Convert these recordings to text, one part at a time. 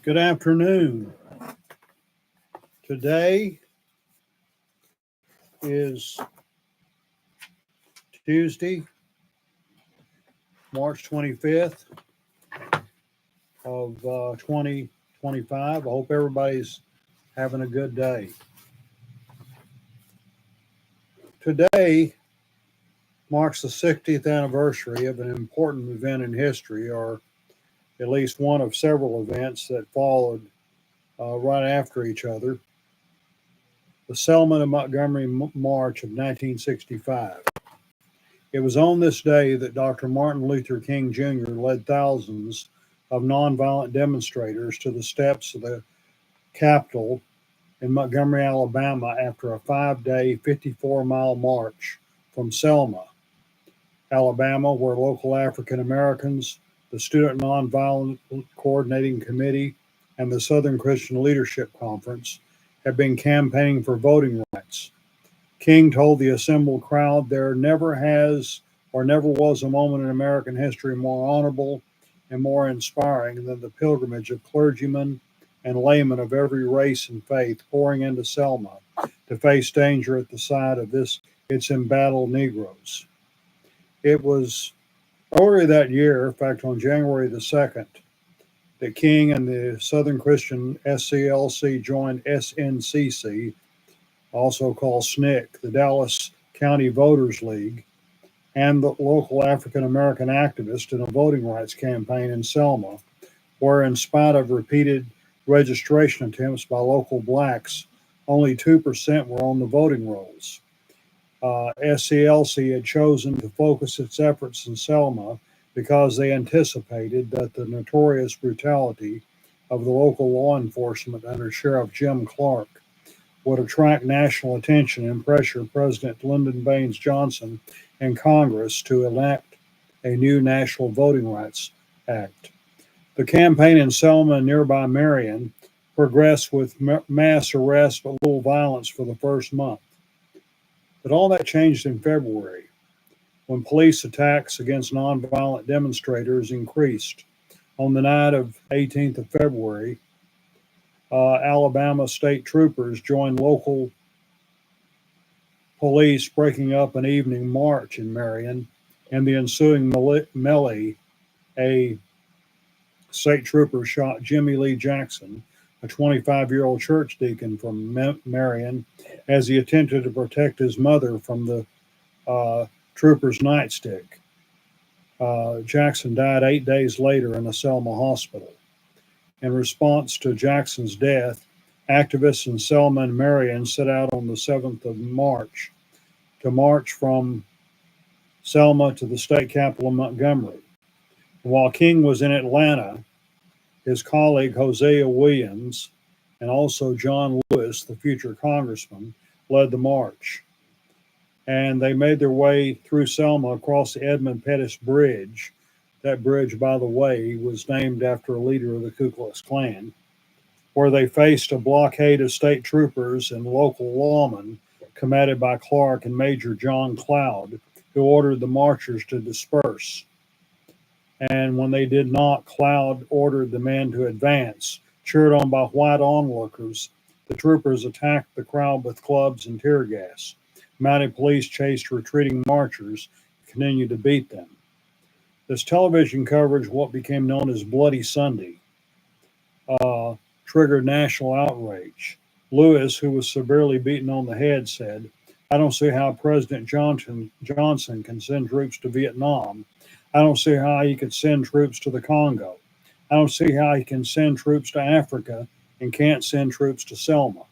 Good afternoon. Today is Tuesday, March 25th of 2025. I hope everybody's having a good day. Today marks the 60th anniversary of an important event in history, or at least one of several events that followed right after each other. The Selma to Montgomery March of 1965. It was on this day that Dr. Martin Luther King Jr. led thousands of nonviolent demonstrators to the steps of the Capitol in Montgomery, Alabama, after a 5-day, 54-mile march from Selma, Alabama, where local African Americans, the Student Nonviolent Coordinating Committee, and the Southern Christian Leadership Conference had been campaigning for voting rights. King told the assembled crowd, "There never has or never was a moment in American history more honorable and more inspiring than the pilgrimage of clergymen and laymen of every race and faith pouring into Selma to face danger at the side of its embattled Negroes." It was earlier that year, in fact, on January the 2nd, that King and the Southern Christian SCLC joined SNCC, also called SNCC, the Dallas County Voters League, and the local African American activists in a voting rights campaign in Selma, where, in spite of repeated registration attempts by local blacks, only 2% were on the voting rolls. SCLC had chosen to focus its efforts in Selma because they anticipated that the notorious brutality of the local law enforcement under Sheriff Jim Clark would attract national attention and pressure President Lyndon Baines Johnson and Congress to enact a new National Voting Rights Act. The campaign in Selma and nearby Marion progressed with mass arrests but little violence for the first month. But all that changed in February, when police attacks against nonviolent demonstrators increased. On the night of 18th of February, Alabama state troopers joined local police, breaking up an evening march in Marion. In the ensuing melee, a state trooper shot Jimmy Lee Jackson, a 25-year-old church deacon from Marion, as he attempted to protect his mother from the trooper's nightstick. Jackson died 8 days later in a Selma hospital. In response to Jackson's death, activists in Selma and Marion set out on the 7th of March to march from Selma to the state capital of Montgomery. While King was in Atlanta, his colleague Hosea Williams and also John Lewis, the future congressman, led the march. And they made their way through Selma across the Edmund Pettus Bridge. That bridge, by the way, was named after a leader of the Ku Klux Klan, where they faced a blockade of state troopers and local lawmen commanded by Clark and Major John Cloud, who ordered the marchers to disperse. And when they did not, Cloud ordered the men to advance. Cheered on by white onlookers, the troopers attacked the crowd with clubs and tear gas. Mounted police chased retreating marchers and continued to beat them. This television coverage, what became known as Bloody Sunday, triggered national outrage. Lewis, who was severely beaten on the head, said, "I don't see how President Johnson can send troops to Vietnam. I don't see how he could send troops to the Congo. I don't see how he can send troops to Africa and can't send troops to Selma."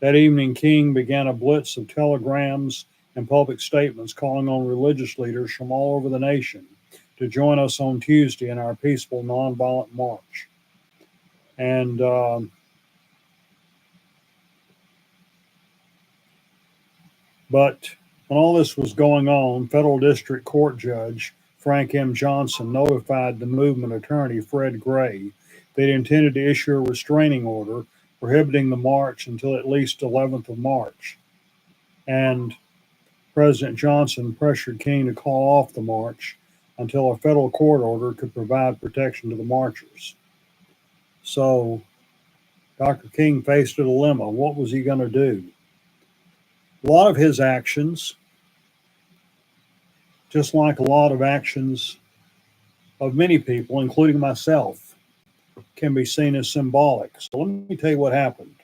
That evening, King began a blitz of telegrams and public statements calling on religious leaders from all over the nation to join us on Tuesday in our peaceful, nonviolent march. And but when all this was going on, federal district court judge Frank M. Johnson notified the movement attorney Fred Gray that he intended to issue a restraining order prohibiting the march until at least 11th of March. And President Johnson pressured King to call off the march until a federal court order could provide protection to the marchers. So Dr. King faced a dilemma. What was he going to do? A lot of his actions, just like a lot of actions of many people, including myself, can be seen as symbolic. So let me tell you what happened.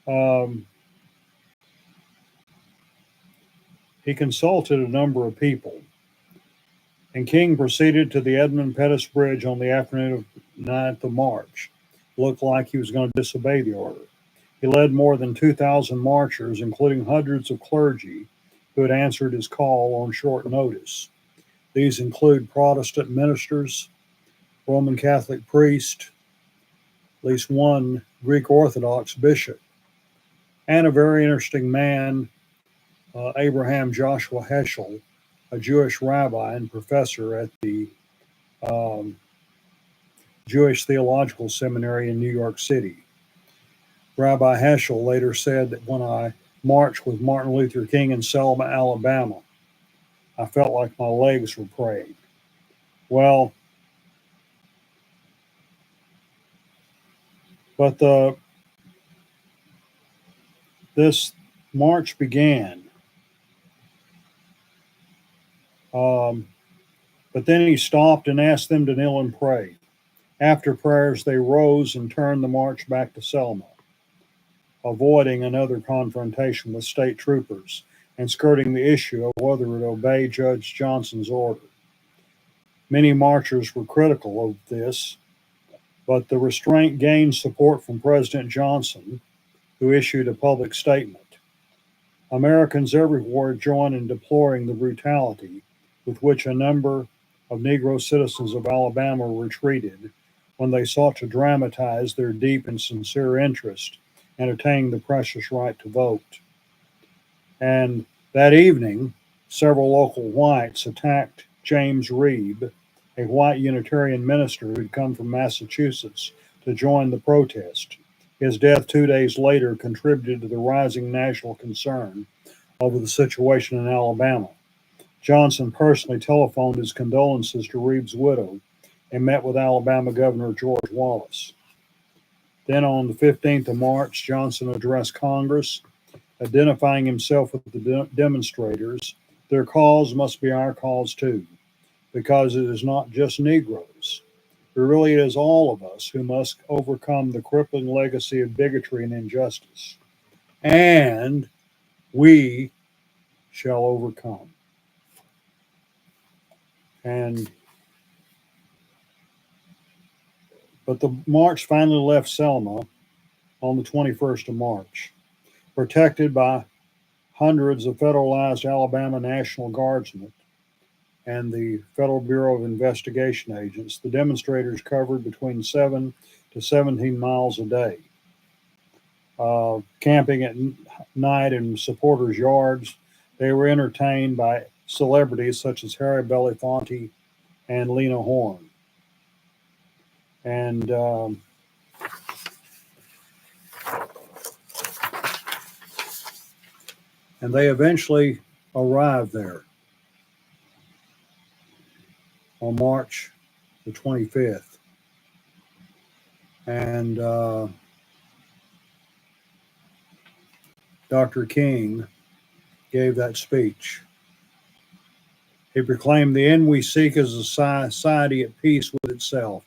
Um, he consulted a number of people, and King proceeded to the Edmund Pettus Bridge on the afternoon of 9th of March. It looked like he was going to disobey the order. He led more than 2,000 marchers, including hundreds of clergy who had answered his call on short notice. These include Protestant ministers, Roman Catholic priests, at least one Greek Orthodox bishop, and a very interesting man, Abraham Joshua Heschel, a Jewish rabbi and professor at the um, Jewish Theological Seminary in New York City. Rabbi Heschel later said that when I marched with Martin Luther King in Selma, Alabama, I felt like my legs were praying. Well, but this march began, um, but then he stopped and asked them to kneel and pray. After prayers, they rose and turned the march back to Selma, avoiding another confrontation with state troopers and skirting the issue of whether to obey Judge Johnson's order. Many marchers were critical of this, but the restraint gained support from President Johnson, who issued a public statement. Americans everywhere joined in deploring the brutality with which a number of Negro citizens of Alabama were treated when they sought to dramatize their deep and sincere interest in attaining the precious right to vote. And that evening, several local whites attacked James Reeb, a white Unitarian minister who'd come from Massachusetts to join the protest. His death 2 days later contributed to the rising national concern over the situation in Alabama. Johnson personally telephoned his condolences to Reeb's widow and met with Alabama Governor George Wallace. Then on the 15th of March, Johnson addressed Congress, identifying himself with the demonstrators. Their cause must be our cause too, because it is not just Negroes. It really is all of us who must overcome the crippling legacy of bigotry and injustice. And we shall overcome. And but the march finally left Selma on the 21st of March, protected by hundreds of federalized Alabama National Guardsmen and the Federal Bureau of Investigation agents. The demonstrators covered between 7 to 17 miles a day, camping at night in supporters' yards. They were entertained by celebrities such as Harry Belafonte and Lena Horne. And they eventually arrived there on March the 25th. And Dr. King gave that speech. He proclaimed, "The end we seek is a society at peace with itself,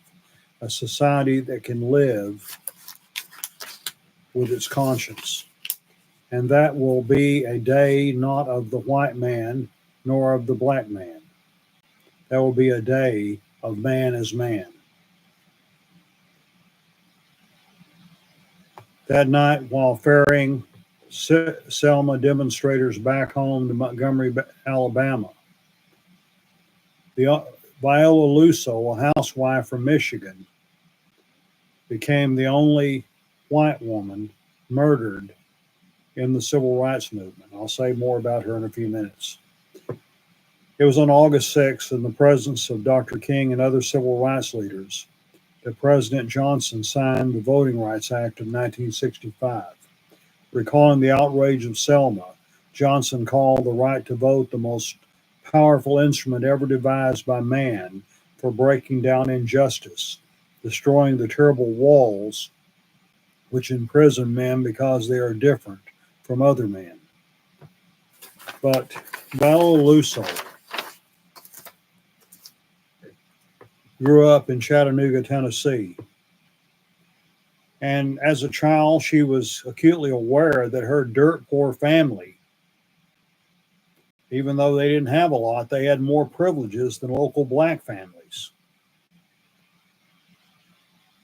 a society that can live with its conscience. And that will be a day not of the white man nor of the black man. That will be a day of man as man." That night, while ferrying Selma demonstrators back home to Montgomery, Alabama, Viola Luso, a housewife from Michigan, became the only white woman murdered in the civil rights movement. I'll say more about her in a few minutes. It was on August 6th, in the presence of Dr. King and other civil rights leaders, that President Johnson signed the Voting Rights Act of 1965. Recalling the outrage of Selma, Johnson called the right to vote the most powerful instrument ever devised by man for breaking down injustice destroying the terrible walls which imprison men because they are different from other men. But Viola Luso grew up in Chattanooga, Tennessee. And as a child, she was acutely aware that her dirt poor family, even though they didn't have a lot, they had more privileges than local black families.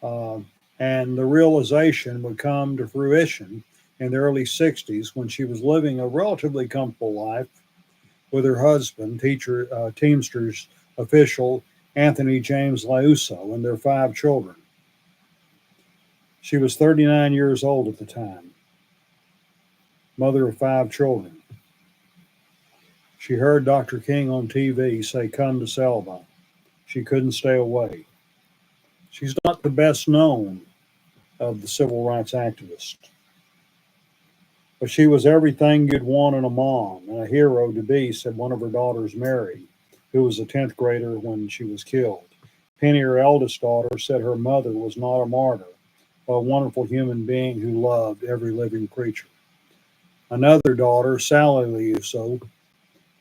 Uh, and the realization would come to fruition in the early 60s when she was living a relatively comfortable life with her husband, Teamsters official Anthony James Lauso, and their 5 children. She was 39 years old at the time, mother of 5 children. She heard Dr. King on TV say, "Come to Selma." She couldn't stay away. She's not the best known of the civil rights activists, but she was everything you'd want in a mom and a hero to be, said one of her daughters, Mary, who was a 10th grader when she was killed. Penny, her eldest daughter, said her mother was not a martyr, but a wonderful human being who loved every living creature. Another daughter, Sally Liuso,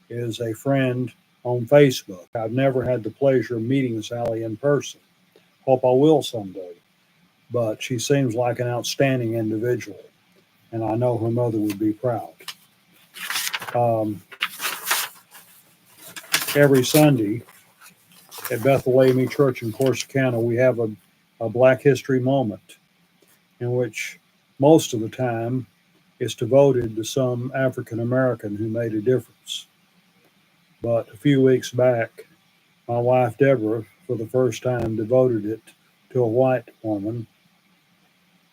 is a friend on Facebook. I've never had the pleasure of meeting Sally in person. Hope I will someday. But she seems like an outstanding individual, and I know her mother would be proud. Um, every Sunday at Bethel AME Church in Corsicana, we have a Black History moment in which most of the time is devoted to some African American who made a difference. But a few weeks back, my wife Deborah, for the first time, devoted it to a white woman,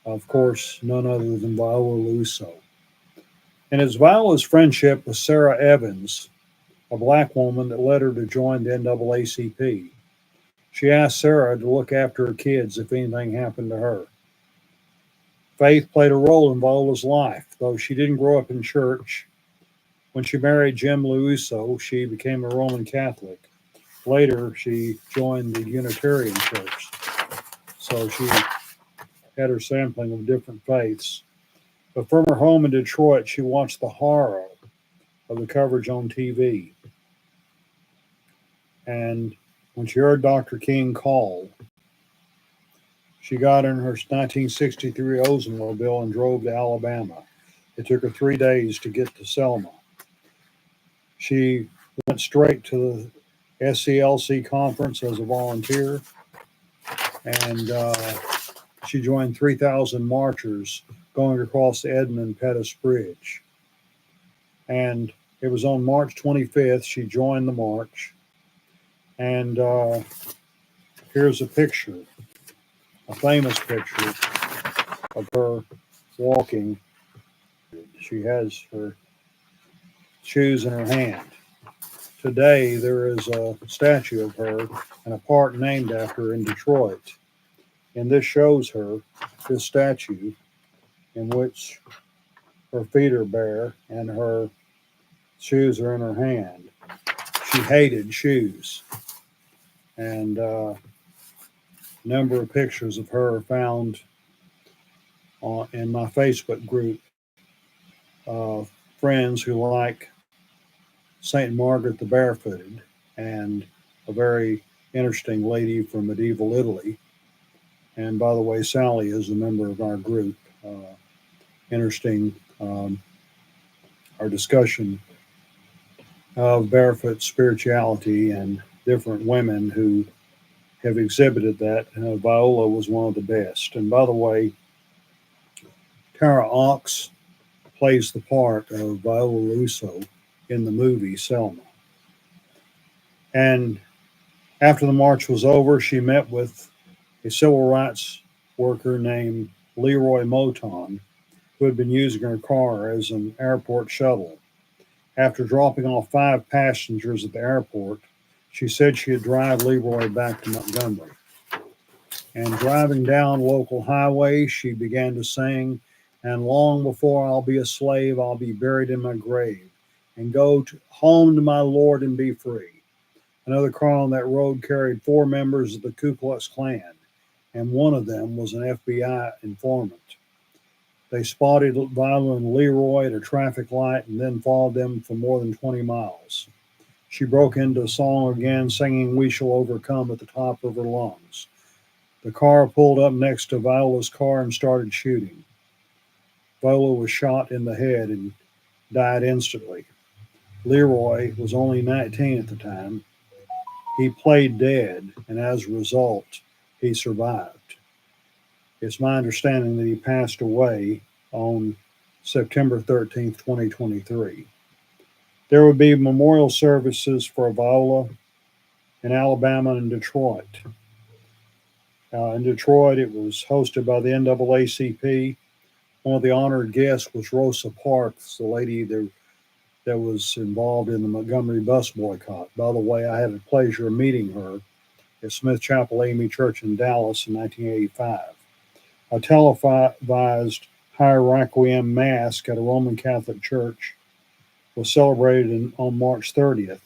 of course, none other than Viola Luso. And it's Viola's friendship with Sarah Evans, a black woman, that led her to join the NAACP. She asked Sarah to look after her kids if anything happened to her. Faith played a role in Viola's life, though she didn't grow up in church. When she married Jim Luso, she became a Roman Catholic. Later, she joined the Unitarian Church. So she had her sampling of different faiths. But from her home in Detroit, she watched the horror of the coverage on TV. And when she heard Dr. King call, she got in her 1963 Oldsmobile and drove to Alabama. It took her 3 days to get to Selma. She went straight to the SCLC conference as a volunteer, and she joined 3,000 marchers going across the Edmund Pettus Bridge. And it was on March 25th she joined the march. And here's a picture, a famous picture of her walking. She has her shoes in her hand. Today, there is a statue of her in a park named after her in Detroit. And this shows her, this statue, in which her feet are bare and her shoes are in her hand. She hated shoes. And a number of pictures of her are found in my Facebook group of friends who like St. Margaret the Barefooted, and a very interesting lady from medieval Italy. And by the way, Sally is a member of our group. Interesting, our discussion of barefoot spirituality and different women who have exhibited that. Viola was one of the best. And by the way, Tara Ox plays the part of Viola Luso in the movie Selma. And after the march was over, she met with a civil rights worker named Leroy Moton, who had been using her car as an airport shuttle. After dropping off 5 passengers at the airport, she said she'd drive Leroy back to Montgomery. And driving down local highways, she began to sing, "And long before I'll be a slave, I'll be buried in my grave and go home to my Lord and be free." Another car on that road carried 4 members of the Ku Klux Klan. and one of them was an FBI informant. They spotted Viola and Leroy at a traffic light and then followed them for more than 20 miles. She broke into song again, singing We Shall Overcome at the top of her lungs. The car pulled up next to Viola's car and started shooting. Viola was shot in the head and died instantly. Leroy was only 19 at the time. He played dead, and as a result, he survived. It's my understanding that he passed away on September 13th, 2023. There would be memorial services for Viola in Alabama and Detroit. In Detroit, it was hosted by the NAACP. One of the honored guests was Rosa Parks, the lady that was involved in the Montgomery bus boycott. By the way, I had the pleasure of meeting her at Smith Chapel AME Church in Dallas in 1985. A televised High Requiem Mass at a Roman Catholic church was celebrated on March 30th.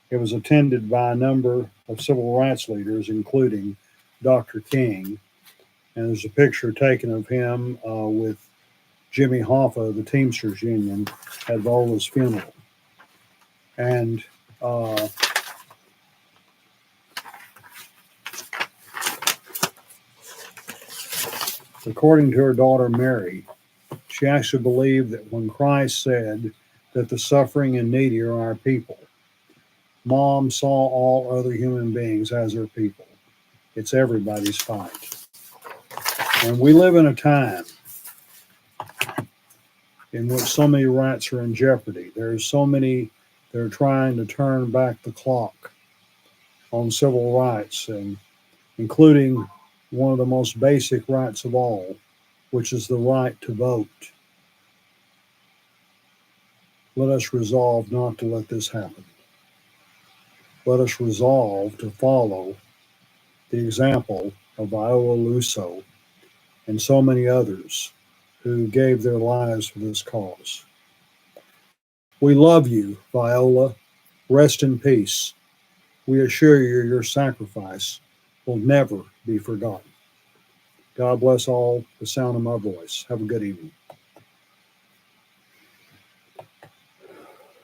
It was attended by a number of civil rights leaders, including Dr. King. And there's a picture taken of him with Jimmy Hoffa of the Teamsters Union at Viola's funeral. And according to her daughter Mary, she actually believed that when Christ said that the suffering and needy are our people, Mom saw all other human beings as her people. It's everybody's fight. And we live in a time in which so many rights are in jeopardy. There's so many that are trying to turn back the clock on civil rights, and including one of the most basic rights of all, which is the right to vote. Let us resolve not to let this happen. Let us resolve to follow the example of Viola Luso and so many others who gave their lives for this cause. We love you, Viola. Rest in peace. We assure you your sacrifice will never be forgotten. God bless all the sound of my voice. Have a good evening.